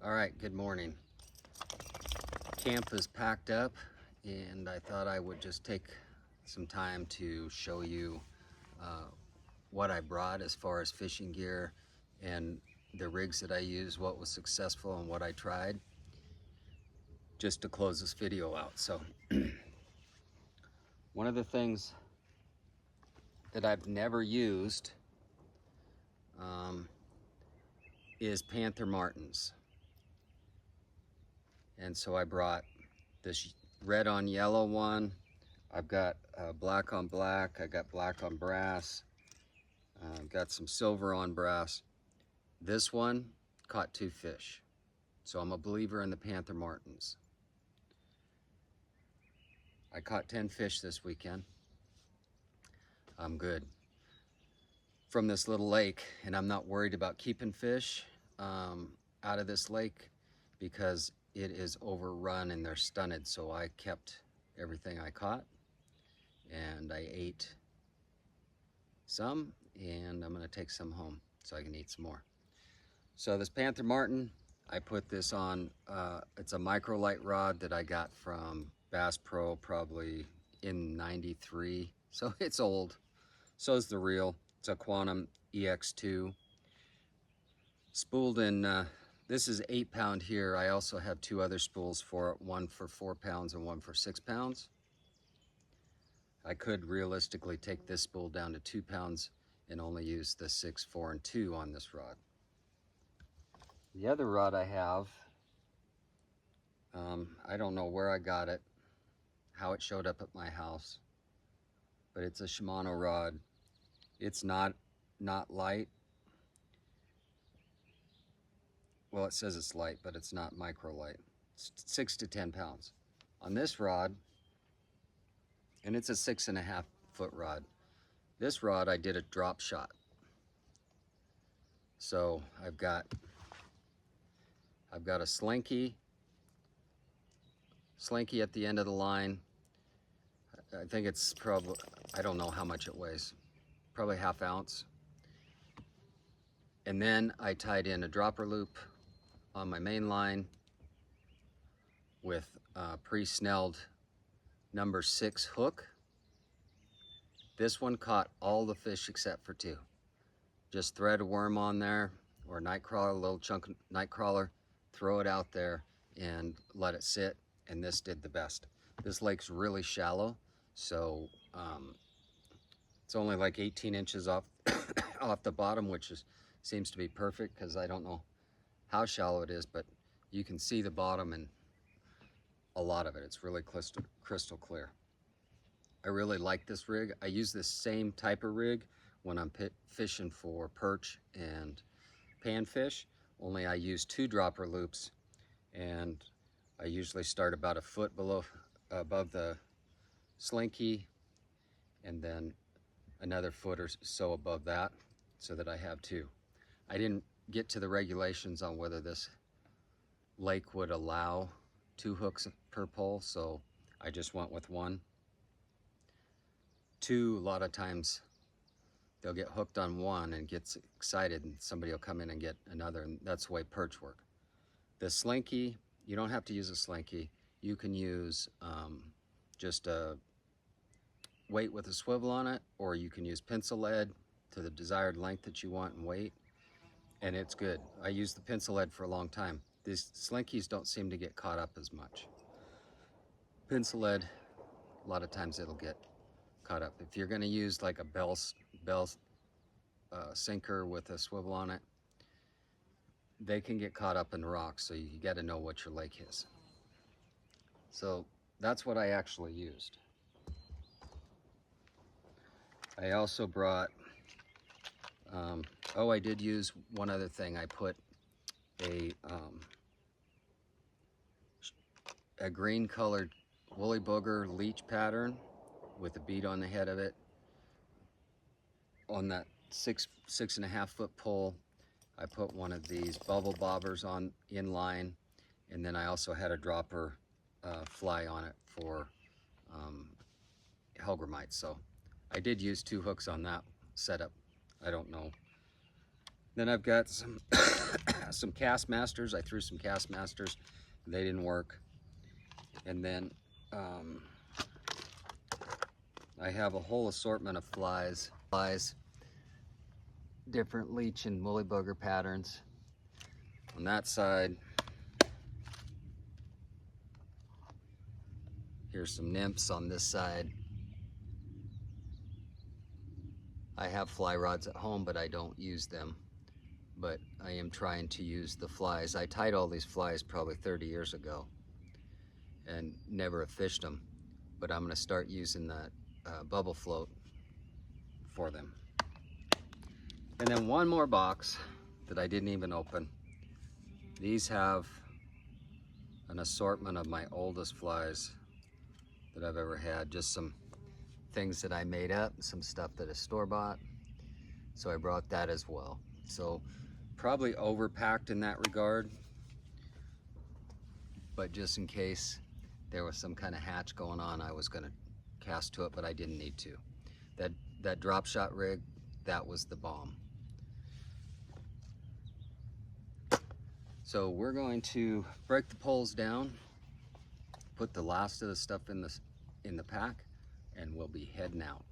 All right, good morning. Camp is packed up and I thought I would just take some time to show you what I brought as far as fishing gear and the rigs that I use, what was successful and what I tried, just to close this video out. So one of the things that I've never used is Panther Martins. And so I brought this red on yellow one. I've got black on black. I got black on brass. Got some silver on brass. This one caught 2 fish. So I'm a believer in the Panther Martins. I caught 10 fish this weekend. I'm good from this little lake, and I'm not worried about keeping fish out of this lake because it is overrun and they're stunted. So I kept everything I caught and I ate some, and I'm gonna take some home so I can eat some more. So this Panther Martin, I put this on, it's a microlight rod that I got from Bass Pro probably in '93. So it's old, so is the reel. It's a Quantum EX2. Spooled in, this is 8 pound here. I also have 2 other spools for it, one for 4 pounds and one for 6 pounds. I could realistically take this spool down to 2 pounds and only use the 6, 4, and 2 on this rod. The other rod I have, I don't know where I got it, how it showed up at my house, but it's a Shimano rod. It's not light. Well, it says it's light, but it's not micro light. It's 6 to 10 pounds. On this rod, and it's a 6.5 foot rod. This rod I did a drop shot. So I've got a slinky at the end of the line. I think it's probably, I don't know how much it weighs, probably ½ ounce. And then I tied in a dropper loop on my main line with a pre-snelled number 6 hook. This one caught all the fish except for 2. Just thread a worm on there or a night crawler, a little chunk of night crawler, throw it out there and let it sit, and this did the best. This lake's really shallow, so it's only like 18 inches off off the bottom, which seems to be perfect because I don't know how shallow it is, but you can see the bottom and a lot of it. It's really crystal clear. I really like this rig. I use this same type of rig when I'm fishing for perch and panfish, only I use 2 dropper loops, and I usually start about a foot above the slinky and then another foot or so above that, so that I have 2. I didn't get to the regulations on whether this lake would allow 2 hooks per pole, so I just went with 1. 2, a lot of times they'll get hooked on 1 and get excited and somebody will come in and get another, and that's the way perch work. The slinky, you don't have to use a slinky. You can use just a weight with a swivel on it, or you can use pencil lead to the desired length that you want and weight, and it's good. I used the pencil lead for a long time. These slinkies don't seem to get caught up as much. Pencil lead, a lot of times it'll get caught up. If you're going to use like a bell sinker with a swivel on it, they can get caught up in rocks, so you got to know what your lake is. So that's what I actually used. I also brought, I did use one other thing. I put a green colored woolly booger leech pattern with a bead on the head of it on that 6.5 foot pole. I put one of these bubble bobbers on in line, and then I also had a dropper fly on it for Helgramites. So I did use 2 hooks on that setup. I don't know Then I've got some some Cast Masters. I threw some Cast Masters. They didn't work. And then I have a whole assortment of flies, different leech and woolly bugger patterns. On that side, here's some nymphs on this side. I have fly rods at home, but I don't use them. But I am trying to use the flies. I tied all these flies probably 30 years ago and never have fished them. But I'm gonna start using that bubble float for them. And then one more box that I didn't even open. These have an assortment of my oldest flies that I've ever had. Just some things that I made up, some stuff that is store-bought. So I brought that as well. So probably overpacked in that regard, but just in case there was some kind of hatch going on, I was gonna cast to it, but I didn't need to. That drop shot rig, that was the bomb. So we're going to break the poles down, put the last of the stuff in the pack, and we'll be heading out.